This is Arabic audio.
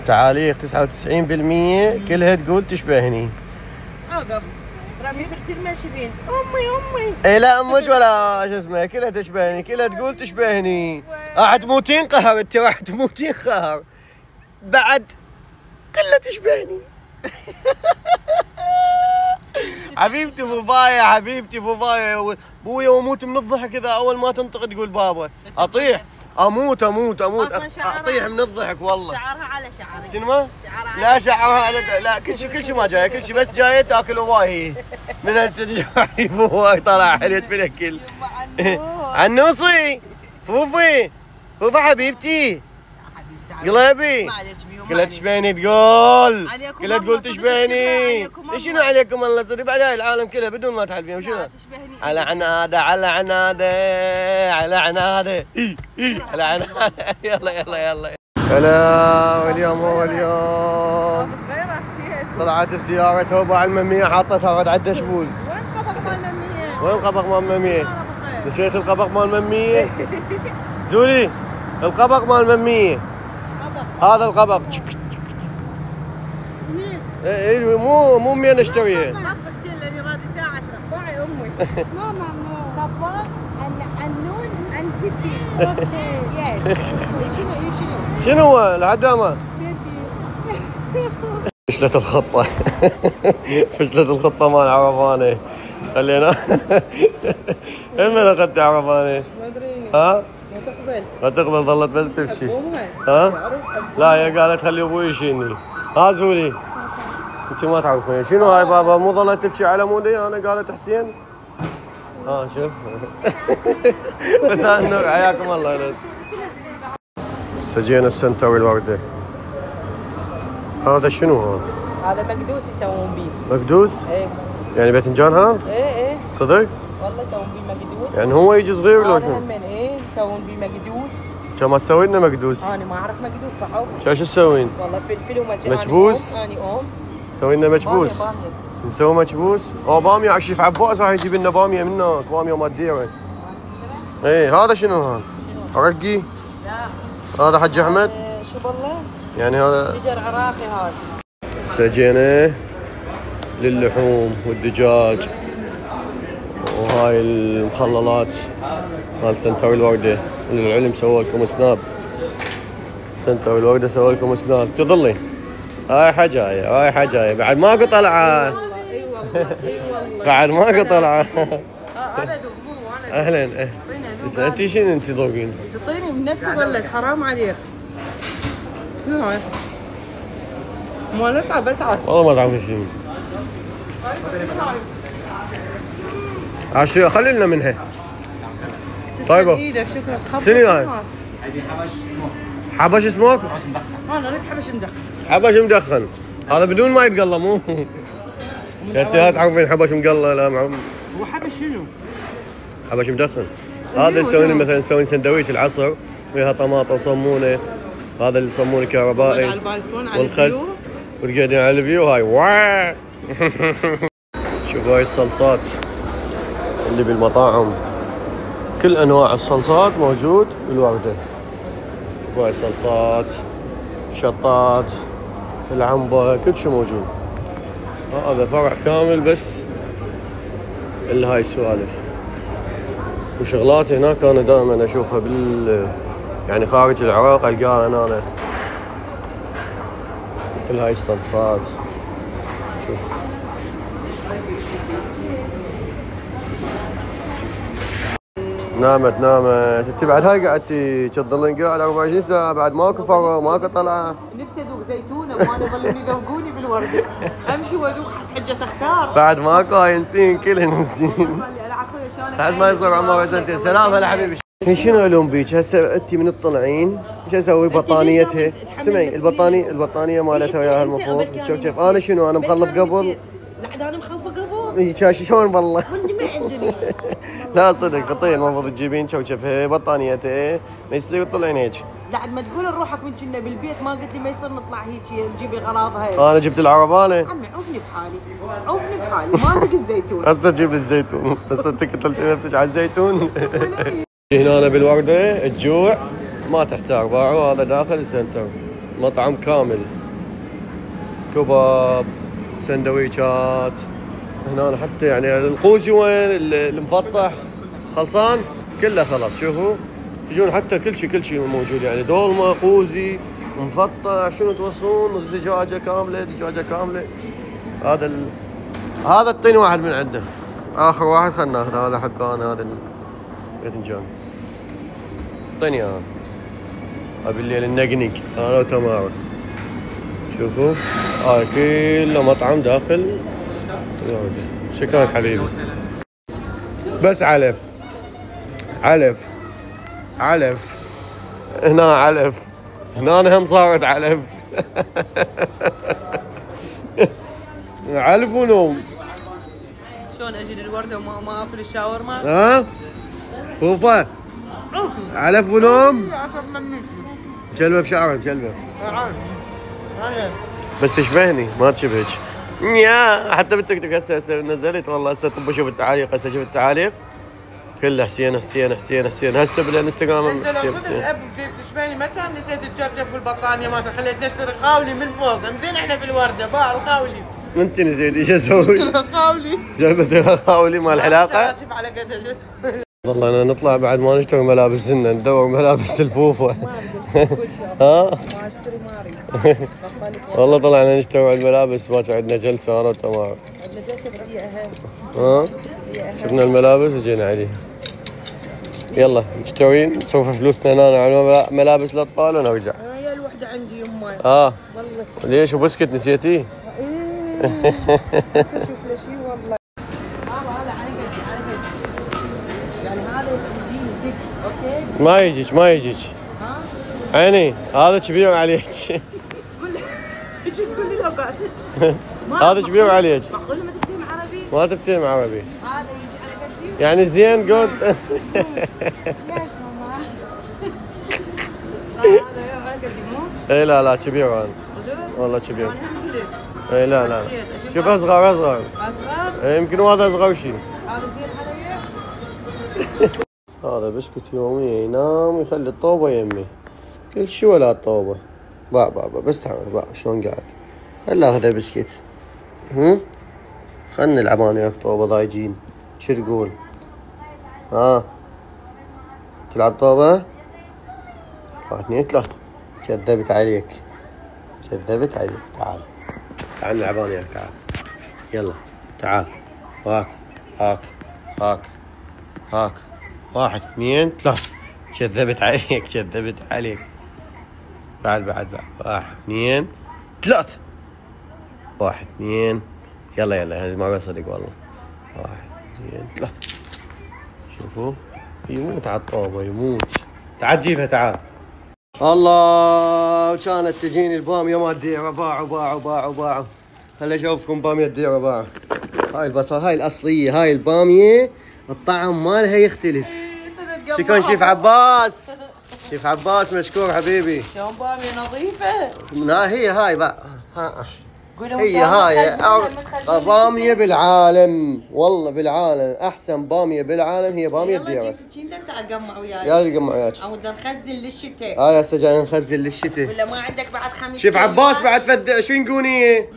تعاليق 99% كلها تقول تشبهني. اوقف رامي فرتي الماشيين امي اي لا امك ولا شو اسمه، كلها تشبهني، كلها تقول تشبهني. راح تموتين قهر، انت راح تموتين قهر بعد، كلها تشبهني. حبيبتي فوفايا، حبيبتي فوفايا، بويا واموت من الضحك اذا اول ما تنطق تقول بابا، اطيح، اموت اطيح من الضحك والله. شعرها على شعري. شنو؟ لا شعرها على، لا كل شيء ما جايه، كل شيء بس جايه تاكل هواي من هسه جاي هواي طالع عليك في الاكل. عنوصي فوفي حبيبتي قلبي كلها تشبهني، تقول كلها تقول تشبهني. شنو عليكم الله صدق بعد هاي العالم كلها بدون ما تحلفين شنو؟ على عناده على عناده على عناده على عناده. يلا هلا. واليوم هو اليوم طلعت بسيارة هوبا على الممية، حاطتها غد عدة شبول. وين القبق مال الممية؟ نسيت القبق مال الممية؟ زولي القبق مال الممية، هذا القبق. اي مو منين اشتريه؟ طبق سين لاني رادي ساعة اشرح باعي امي. ماما طبق النون انتي. شنو هو العدامة؟ فشلت الخطة. فشلت الخطة مال عرفانة. خلينا. من اخذت عرفانة؟ ما ادري. ها؟ ما تقبل ظلت بس تبكي. ها؟ لا هي قالت خلي ابوي يشيلني. ها زولي انت ما تعرفين شنو هاي بابا، مو ظلت تبكي على مودي انا، قالت حسين. شوف. مساء النور حياكم الله. ناس استجينا السنتر الوردة. هذا شنو هذا؟ هذا مقدوس يسوون بيه. مقدوس؟ ايه. يعني باذنجان هذا؟ ايه صدق؟ والله يسوون بيه مقدوس. يعني هو يجي صغير لو شنو؟ ايه يسوون بيه مقدوس. كم تسوي لنا مقدوس؟ انا ما اعرف مقدوس صحوه. شو تسوين؟ والله فلفل ومجهول. مكبوس؟ اني سوي لنا مكبوس. باميه. نسوي مكبوس؟ باميه على الشيف عباس راح يجيب لنا باميه منك، باميه مال ديره. ايه هذا شنو هذا؟ رقي؟ لا هذا حج احمد؟ شو بالله؟ يعني هذا شجر عراقي هذا. سجينه للحوم والدجاج وهاي المخللات مال سنتر الوردة. للعلم سووا لكم سناب، سنتر الوردة سووا لكم سناب. تظلي هاي حجاية بعد ماكو طلعة. بعد ماكو طلعة. اهلا. تسلم. انت شنو انت ذوقين؟ تعطيني بنفس الولد حرام عليك. شنو هاي؟ ما نتعب اتعب. والله ما تعرفين شنو. عشان خلي لنا منها. طيبة. ايدك شكلك شنو هاي؟ حبش سموك؟ انا اريد حبش مدخن. حبش مدخن. هذا بدون ما يتقلى مو؟ انت لا تعرفين حبش مقلى. لا معروف. هو حبش شنو؟ حبش مدخن. هذا يسوون مثلا يسوون سندويش العصر وياها طماطم صمونه، هذا اللي صمونه كهربائي والخس وتقعدين على الفيو هاي. شوفوا هاي الصلصات اللي بالمطاعم، كل انواع الصلصات موجود بالوردة. هاي صلصات، شطات، العنبة، كل شيء موجود. هذا فرع كامل بس اللي هاي السوالف. وشغلات هناك انا دائما اشوفها يعني خارج العراق القاها انا مثل هاي الصلصات. شوف نامت انت بعد هاي قعدتي تظلين قاعد 24 ساعه بعد ماكو فرع ماكو طلعه. نفسي اذوق زيتونه وانا يظلون يذوقوني بالورده. امشي واذوق حجه اختار. بعد ماكو هاي نسين كلها نسين. بعد ما يصير عمره سنتين. سلام هلا حبيبي. هي شنو الوم بيك هسه انت من الطلعين ايش اسوي؟ بطانيتها سمعي البطانيه مالتها وياها المفروض. شوف انا شنو انا مخلف قبل. لا انا مخلفه قبل. اي شاشي شلون والله. ما ادري. لا صدق خطيه المفروض تجيبين شوشفها بطانيتها ما يصير تطلعين هيك. لا ما تقول لروحك من كنا بالبيت ما قلت لي ما يصير نطلع هيك نجيب اغراضها. انا جبت العربانه. عمي عوفني بحالي ما عندك الزيتون. هسه تجيب لي الزيتون. هسه انت قتلتي نفسك على الزيتون. هنا بالوردة الجوع ما تحتار باعوا هذا داخل السنتر مطعم كامل، كباب، سندويشات. هنا حتى يعني القوسي وين المفطح خلصان كله خلاص. شوفوا تجون حتى كل شيء موجود، يعني دولمه، قوزي، مفطح، شنو توصلون، نص دجاجه كامله، دجاجه كامله. هذا اعطيني واحد من عنده، اخر واحد خلنا ناخذ. هذا حبان، هذا الباذنجان اعطيني اياه. بالليل النقنق انا وتمارا. شوفوا هاي كله مطعم داخل. شكرا حبيبي. بس علف علف علف، هنا علف، هنا هم صارت علف. علف ونوم. شلون اجي للورده وما اكل الشاورما؟ ها؟ فوفا علف ونوم. جلبه بشعرك جلبه. بس تشبهني ما تشبهك. يا حتى بالتيك توك هسه نزلت والله. هسه طب اشوف التعاليق، هسه شوف التعاليق كلها حسين حسين حسين حسين. هسه بالانستغرام انت لو كنت الاب بديت تشبهني ما كان نسيت تجرجف بالبطانيه ما خليت نشتري خاولي من فوق. زين احنا بالورده باع الخاولي. انت نسيت ايش اسوي؟ خاولي جابت لها خاولي مال الحلاقه. شوف على قد الجسم. والله انا نطلع بعد ما نشتري ملابس لنا ندور ملابس الفوفه. ها؟ ما اشتري ماري. والله طلعنا نشتري الملابس، ما عندنا جلسه انا وتمام. عندنا جلسه بس هي اهم. ها؟ شفنا الملابس وجينا عليها. يلا مشترين نصرف فلوسنا هنا على ملابس الاطفال ونرجع. هي الوحده عندي يمي. والله ليش وبسكت نسيتيه؟ ايه اشوف له شيء والله. هذا على قدي يعني هذا يجيني ثق. اوكي ما يجيك ها عيني، هذا كبير عليك. ايش تقول لي لو قاعد هذا كبير عليك. معقول ما تفتهم عربي؟ ما تفتهم عربي. هذا يجي على قدي يعني زين جود. يا ماما هذا على قدي مو؟ اي لا كبير انا والله كبير. اي لا شوف اصغر اصغر؟ يمكن هذا اصغر شيء. هذا زين علي؟ هذا بسكوت يومي ينام ويخلي الطوبه يمي كل شيء ولا الطوبه. باع بس تعال باع شلون قاعد. خلنا اخذ بسكت. خلنا نلعب انا وياك طوبه ضايجين. شو تقول؟ ها تلعب طوبه؟ 1 2 3. كذبت عليك. تعال نلعب انا وياك. تعال يلا تعال. هاك 1 2 3. كذبت عليك. بعد 1 2 3. 1 2. يلا هذه ما صدق والله. 1 2 3. شوفوا يموت على الطوبه يموت. تعال جيبها تعال. الله وكانت تجيني الباميه مال الديره. باعوا. خليني اشوفكم باميه الديره باعوا. هاي البصل هاي الاصليه. هاي الباميه الطعم مالها يختلف. شكرا شيف عباس مشكور حبيبي. شلون باميه نظيفه؟ لا هي هاي بقى. هي هاي باميه بالعالم، والله بالعالم احسن باميه بالعالم هي باميه الديره. يلا جيب سكينتك تعال قمع وياي. يلا قمع وياك. او بدنا نخزن للشتاء. هسه جاي نخزن للشتاء. ولا ما عندك بعد 5 شيف عباس بعد فد 20 قونيه.